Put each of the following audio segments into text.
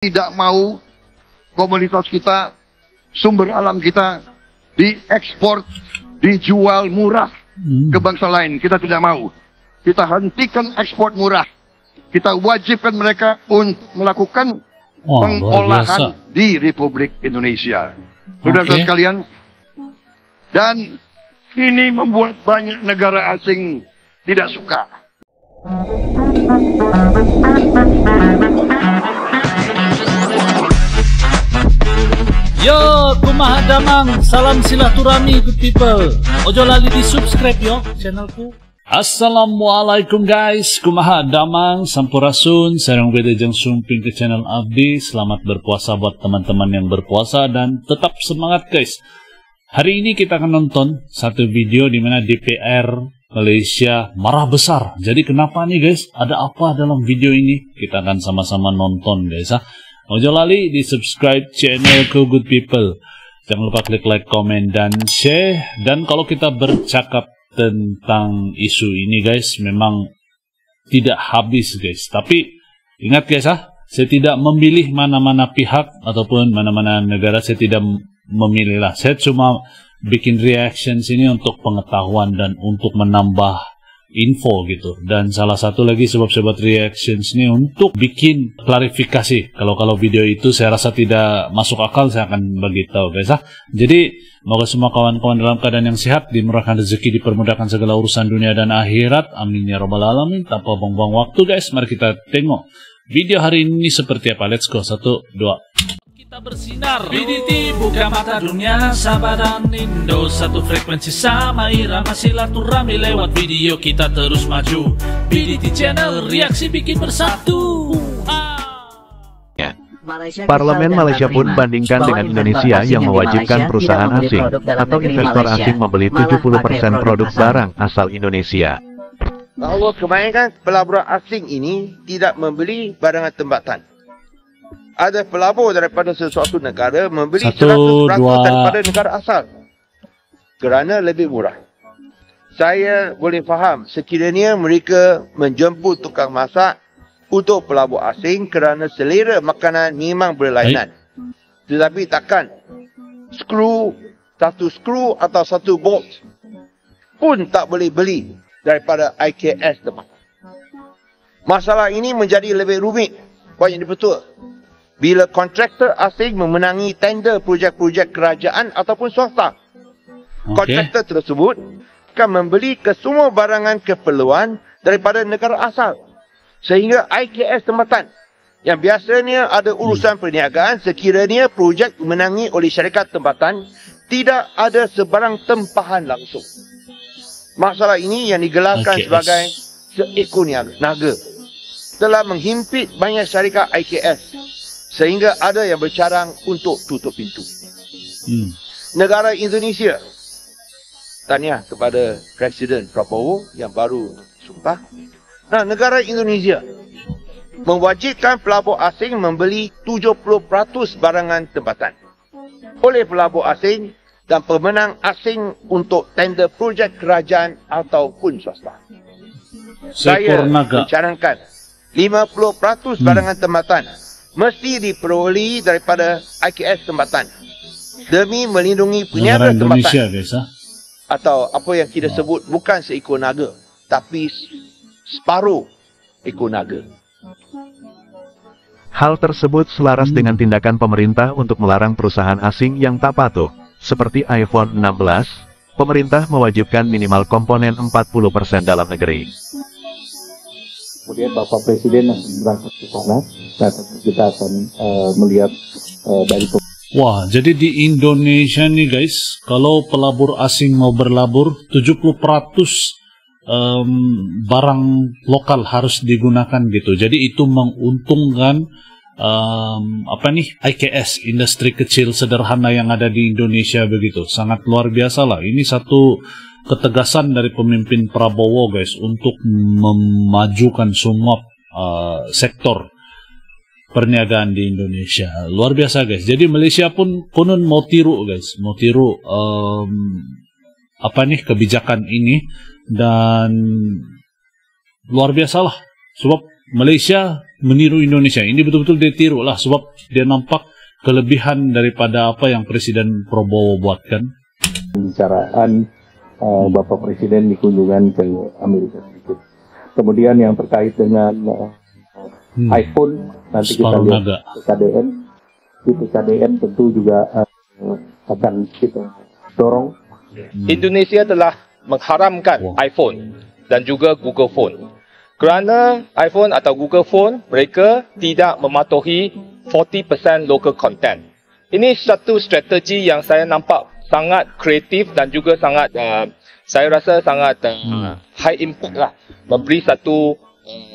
Tidak mau komoditas kita, sumber alam kita diekspor, dijual murah ke bangsa lain. Kita tidak mau. Kita hentikan ekspor murah. Kita wajibkan mereka untuk melakukan pengolahan di Republik Indonesia. Saudara-saudara sekalian, dan ini membuat banyak negara asing tidak suka. Yo, kumaha damang, salam silaturahmi good people. Ojo lali di subscribe yo channelku. Assalamualaikum guys, kumaha damang, sampurasun, sareng beda jeng sumping ke channel Abdi. Selamat berpuasa buat teman-teman yang berpuasa dan tetap semangat guys. Hari ini kita akan nonton satu video di mana DPR Malaysia marah besar. Jadi kenapa nih guys? Ada apa dalam video ini? Kita akan sama-sama nonton guys ya. Ojo lali di subscribe channelku good people. Jangan lupa klik like, komen, dan share. Dan kalau kita bercakap tentang isu ini guys, memang tidak habis guys. Tapi ingat guys ya, saya tidak memilih mana-mana pihak ataupun mana-mana negara. Saya tidak memilih lah. Saya cuma bikin reaction sini untuk pengetahuan dan untuk menambah info gitu. Dan salah satu lagi sebab-sebab reactions ini untuk bikin klarifikasi. Kalau video itu saya rasa tidak masuk akal, saya akan bagi tahu guys. Jadi semoga semua kawan-kawan dalam keadaan yang sehat, dimurahkan rezeki, dipermudahkan segala urusan dunia dan akhirat. Amin ya rabbal alamin. Tanpa buang-buang waktu guys, mari kita tengok video hari ini seperti apa. Let's go. 1, 2. Kita bersinar, BDT buka mata dunia, Sabah dan Indo satu frekuensi sama irama silaturahmi. Lewat video kita terus maju, BDT channel reaksi bikin bersatu. Parlemen Malaysia pun bandingkan dengan Indonesia yang mewajibkan perusahaan asing atau investor asing membeli 70% produk barang asal Indonesia. Allah kebanyakan pelabur asing ini tidak membeli barangan tempatan. Ada pelabur daripada sesuatu negara membeli 100% daripada negara asal kerana lebih murah. Saya boleh faham sekiranya mereka menjemput tukang masak untuk pelabur asing kerana selera makanan memang berlainan. Tetapi takkan satu skru atau satu bolt pun tak boleh beli daripada IKS tempat. Masalah ini menjadi lebih rumit. Banyak dibetul bila kontraktor asing memenangi tender projek-projek kerajaan ataupun swasta. Kontraktor tersebut akan membeli kesemua barangan keperluan daripada negara asal. Sehingga IKS tempatan yang biasanya ada urusan perniagaan, sekiranya projek dimenangi oleh syarikat tempatan, tidak ada sebarang tempahan langsung. Masalah ini yang digelarkan sebagai seekor naga telah menghimpit banyak syarikat IKS. Sehingga ada yang bercarang untuk tutup pintu. Negara Indonesia, tahniah kepada Presiden Prabowo yang baru sumpah. Negara Indonesia mewajibkan pelabur asing membeli 70% barangan tempatan oleh pelabur asing dan pemenang asing untuk tender projek kerajaan ataupun swasta. Saya mencarangkan 50% barangan tempatan mesti diperoleh daripada IKS tempatan demi melindungi peniaga tempatan atau apa yang kita sebut bukan seekor naga tapi separuh ekor naga. Hal tersebut selaras dengan tindakan pemerintah untuk melarang perusahaan asing yang tak patuh. Seperti iPhone 16, pemerintah mewajibkan minimal komponen 40% dalam negeri. Kemudian Bapak Presiden berangkat ke sana dan kita akan melihat dari. Wah, jadi di Indonesia nih guys, kalau pelabur asing mau berlabur, 70% barang lokal harus digunakan gitu. Jadi itu menguntungkan IKS, industri kecil sederhana yang ada di Indonesia begitu. Sangat luar biasa lah. Ini satu ketegasan dari pemimpin Prabowo guys untuk memajukan semua sektor perniagaan di Indonesia. Luar biasa guys. Jadi Malaysia pun konon mau tiru guys, mau tiru kebijakan ini, dan luar biasa lah sebab Malaysia meniru Indonesia. Ini betul-betul dia tiru lah, sebab dia nampak kelebihan daripada apa yang Presiden Prabowo buatkan. Pembicaraan Bapak Presiden di kunjungan ke Amerika Serikat. Kemudian yang terkait dengan iPhone, nanti kita lihat PKDN. Di PKDN tentu juga akan kita dorong. Indonesia telah mengharamkan iPhone dan juga Google Phone. Kerana iPhone atau Google Phone, mereka tidak mematuhi 40% local content. Ini satu strategi yang saya nampak sangat kreatif dan juga sangat, saya rasa sangat high impact lah. Memberi satu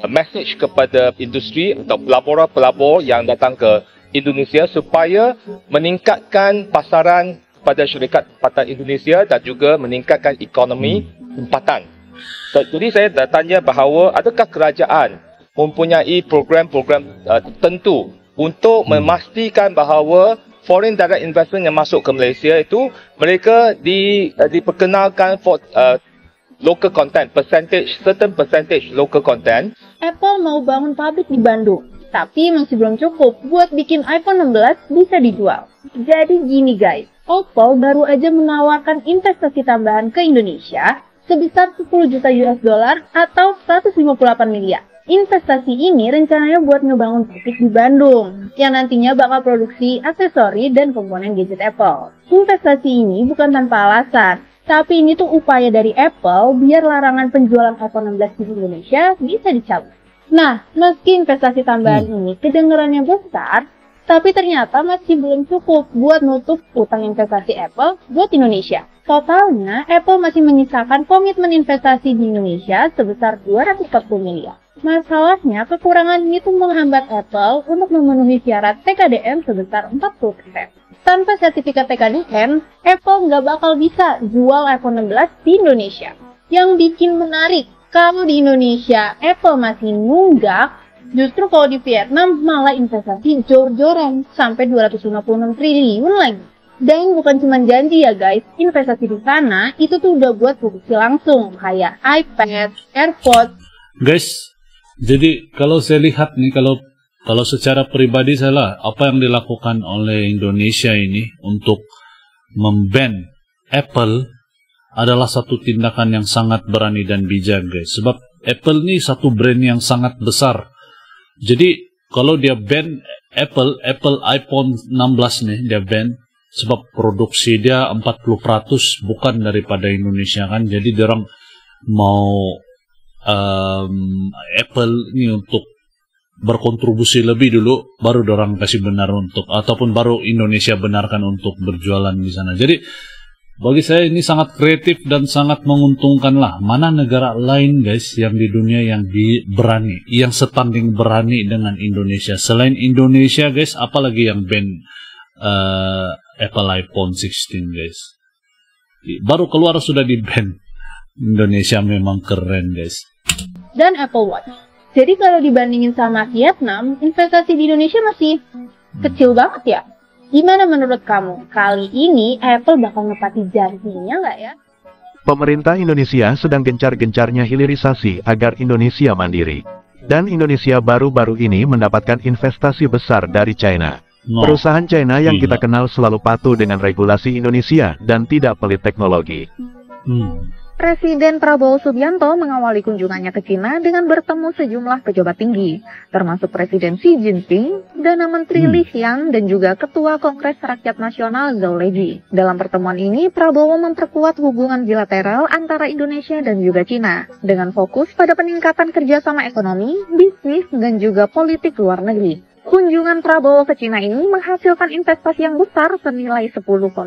message kepada industri atau pelabur-pelabur yang datang ke Indonesia supaya meningkatkan pasaran kepada syarikat tempatan Indonesia dan juga meningkatkan ekonomi tempatan. Jadi saya dah tanya bahawa adakah kerajaan mempunyai program-program tertentu untuk memastikan bahawa foreign direct investment yang masuk ke Malaysia itu mereka diperkenalkan for local content, certain percentage local content. Apple mau bangun pabrik di Bandung, tapi masih belum cukup buat bikin iPhone 16 bisa dijual. Jadi gini guys, Apple baru aja menawarkan investasi tambahan ke Indonesia sebesar 10 juta US dollar atau 158 miliar. Investasi ini rencananya buat ngebangun pabrik di Bandung yang nantinya bakal produksi aksesori dan komponen gadget Apple. Investasi ini bukan tanpa alasan, tapi ini tuh upaya dari Apple biar larangan penjualan iPhone 16 di Indonesia bisa dicabut. Nah, meski investasi tambahan ini kedengarannya besar, tapi ternyata masih belum cukup buat nutup utang investasi Apple buat Indonesia. Totalnya, Apple masih menyisakan komitmen investasi di Indonesia sebesar 240 miliar. Masalahnya, kekurangan ini tuh menghambat Apple untuk memenuhi syarat TKDN sebesar 40%. Tanpa sertifikat TKDN, Apple nggak bakal bisa jual iPhone 16 di Indonesia. Yang bikin menarik, kalau di Indonesia Apple masih nunggak, justru kalau di Vietnam malah investasi jor-joran sampai 256 triliun lagi. Dan bukan cuma janji ya guys, investasi di sana itu tuh udah buat produksi langsung kayak iPad, AirPods. Guys, jadi kalau saya lihat nih, kalau secara pribadi saya apa yang dilakukan oleh Indonesia ini untuk memban Apple adalah satu tindakan yang sangat berani dan bijak guys. Sebab Apple ini satu brand yang sangat besar. Jadi kalau dia ban Apple iPhone 16 nih dia ban, sebab produksi dia 40% bukan daripada Indonesia kan. Jadi orang mau Apple ini untuk berkontribusi lebih dulu, baru orang kasih benar untuk, ataupun baru Indonesia benarkan untuk berjualan di sana. Jadi bagi saya ini sangat kreatif dan sangat menguntungkan lah. Mana negara lain guys yang di dunia yang berani, yang setanding berani dengan Indonesia. Selain Indonesia guys, apalagi yang ban Apple iPhone 16 guys. Baru keluar sudah di ban. Indonesia memang keren guys. Dan Apple Watch. Jadi kalau dibandingin sama Vietnam, investasi di Indonesia masih kecil banget ya. Gimana menurut kamu? Kali ini Apple bakal ngepati janjinya nggak ya? Pemerintah Indonesia sedang gencar-gencarnya hilirisasi agar Indonesia mandiri. Dan Indonesia baru-baru ini mendapatkan investasi besar dari China. Perusahaan China yang kita kenal selalu patuh dengan regulasi Indonesia dan tidak pelit teknologi. Presiden Prabowo Subianto mengawali kunjungannya ke China dengan bertemu sejumlah pejabat tinggi, termasuk Presiden Xi Jinping, Perdana Menteri Li Qiang, dan juga Ketua Kongres Rakyat Nasional Zhou Leji. Dalam pertemuan ini, Prabowo memperkuat hubungan bilateral antara Indonesia dan juga China, dengan fokus pada peningkatan kerjasama ekonomi, bisnis, dan juga politik luar negeri. Kunjungan Prabowo ke China ini menghasilkan investasi yang besar senilai 10,07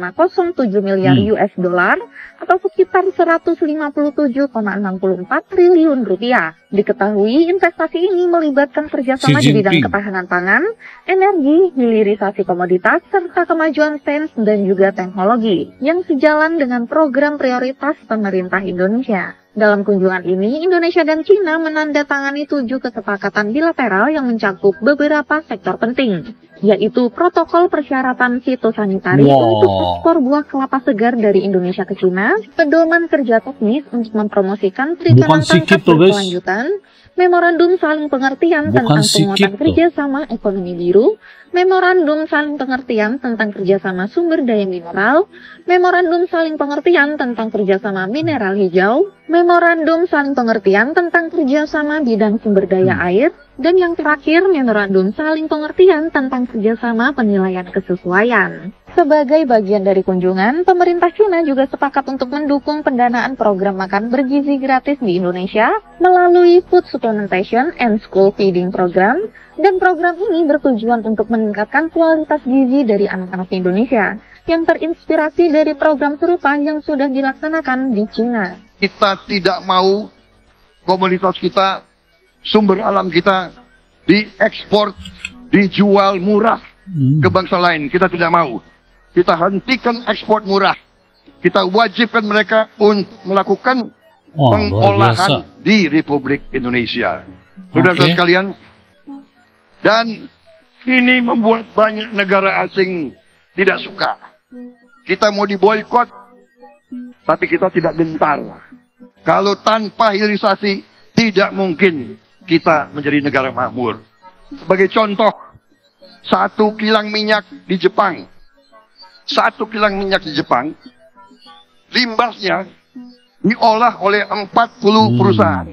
miliar US dollar atau sekitar 157,64 triliun rupiah. Diketahui investasi ini melibatkan kerjasama di bidang ketahanan pangan, energi, hilirisasi komoditas, serta kemajuan sains dan juga teknologi yang sejalan dengan program prioritas pemerintah Indonesia. Dalam kunjungan ini, Indonesia dan China menandatangani 7 kesepakatan bilateral yang mencakup beberapa sektor penting, yaitu protokol persyaratan fitosanitari untuk ekspor buah kelapa segar dari Indonesia ke China, pedoman kerja teknis untuk mempromosikan perikanan tangkap berkelanjutan, memorandum saling pengertian tentang penguatan kerjasama ekonomi biru, memorandum saling pengertian tentang kerjasama sumber daya mineral, memorandum saling pengertian tentang kerjasama mineral hijau, memorandum saling pengertian tentang kerjasama bidang sumber daya air, dan yang terakhir memorandum saling pengertian tentang kerjasama penilaian kesesuaian. Sebagai bagian dari kunjungan, pemerintah China juga sepakat untuk mendukung pendanaan program makan bergizi gratis di Indonesia melalui Food Supplementation and School Feeding Program, dan program ini bertujuan untuk meningkatkan kualitas gizi dari anak-anak Indonesia yang terinspirasi dari program serupa yang sudah dilaksanakan di China. Kita tidak mau komoditas kita, sumber alam kita diekspor, dijual murah ke bangsa lain. Kita tidak mau. Kita hentikan ekspor murah. Kita wajibkan mereka untuk melakukan pengolahan di Republik Indonesia. Saudara-saudara sekalian, dan ini membuat banyak negara asing tidak suka. Kita mau diboikot, tapi kita tidak gentar. Kalau tanpa hilirisasi, tidak mungkin kita menjadi negara makmur. Sebagai contoh, 1 kilang minyak di Jepang. 1 kilang minyak di Jepang, limbahnya diolah oleh 40 perusahaan.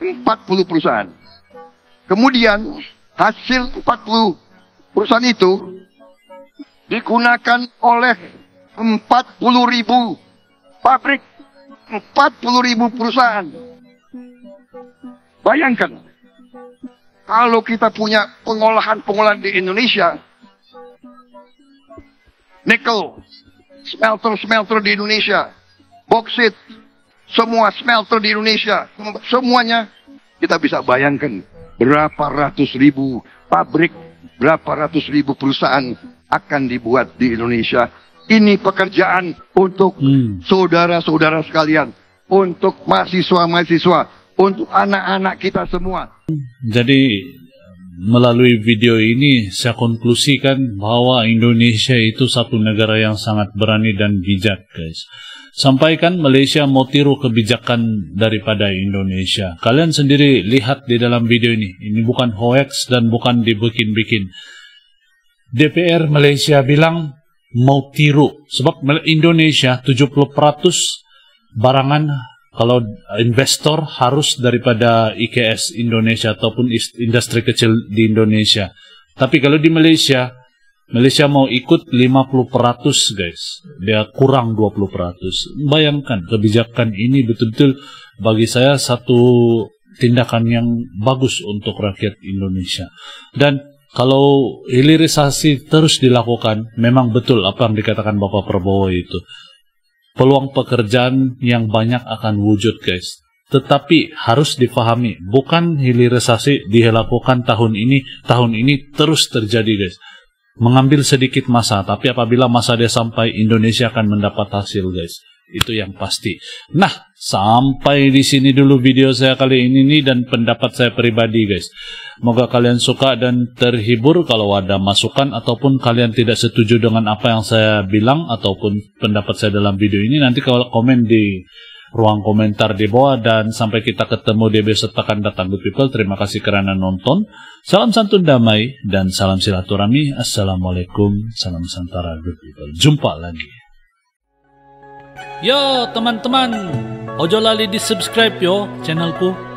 40 perusahaan. Kemudian, hasil 40 perusahaan itu digunakan oleh 40.000 pabrik, 40.000 perusahaan. Bayangkan, kalau kita punya pengolahan di Indonesia, nikel, smelter di Indonesia, boksit, semua smelter di Indonesia, semuanya kita bisa bayangkan berapa ratus ribu pabrik, berapa ratus ribu perusahaan akan dibuat di Indonesia. Ini pekerjaan untuk saudara-saudara sekalian, untuk mahasiswa-mahasiswa, untuk anak-anak kita semua. Jadi melalui video ini saya konklusikan bahwa Indonesia itu satu negara yang sangat berani dan bijak, guys. Sampaikan Malaysia mau tiru kebijakan daripada Indonesia. Kalian sendiri lihat di dalam video ini. Ini bukan hoax dan bukan dibikin-bikin. DPR Malaysia bilang mau tiru. Sebab Indonesia 70% barangan kalau investor harus daripada IKS Indonesia ataupun industri kecil di Indonesia. Tapi kalau di Malaysia mau ikut 50%, guys. Dia kurang 20%. Bayangkan kebijakan ini betul-betul bagi saya satu tindakan yang bagus untuk rakyat Indonesia. Dan kalau hilirisasi terus dilakukan, memang betul apa yang dikatakan Bapak Prabowo itu. Peluang pekerjaan yang banyak akan wujud, guys. Tetapi harus difahami, bukan hilirisasi dilakukan tahun ini terus terjadi, guys. Mengambil sedikit masa, tapi apabila masa dia sampai, Indonesia akan mendapat hasil, guys. Itu yang pasti. Nah, sampai di sini dulu video saya kali ini dan pendapat saya pribadi, guys. Semoga kalian suka dan terhibur. Kalau ada masukan ataupun kalian tidak setuju dengan apa yang saya bilang ataupun pendapat saya dalam video ini, nanti kalau komen di ruang komentar di bawah. Dan sampai kita ketemu di episode akan datang, good people. Terima kasih karena nonton. Salam santun damai dan salam silaturahmi. Assalamualaikum, salam Santara, good people. Jumpa lagi. Yo teman-teman, ojo lali di subscribe yo channelku.